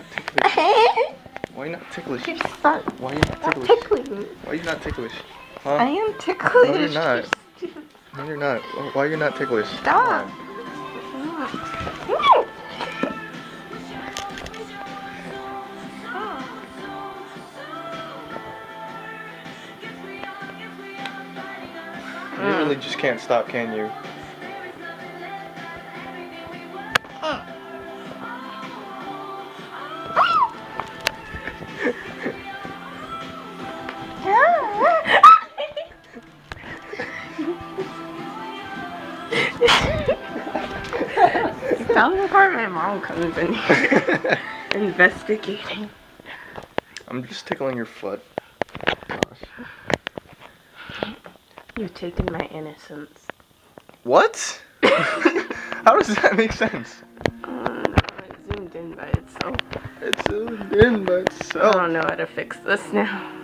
not ticklish? Why are you not ticklish? You stop. Why are you not ticklish? Tickling. Why are you not ticklish? Huh? I am ticklish. No, you're not. No, you're not. Why are you not ticklish? Stop. You really just can't stop, can you? Tell me where my mom comes in here investigating. I'm just tickling your foot. Gosh. You've taken my innocence. What? How does that make sense? No, it zoomed in by itself. It's zoomed in by itself. I don't know how to fix this now.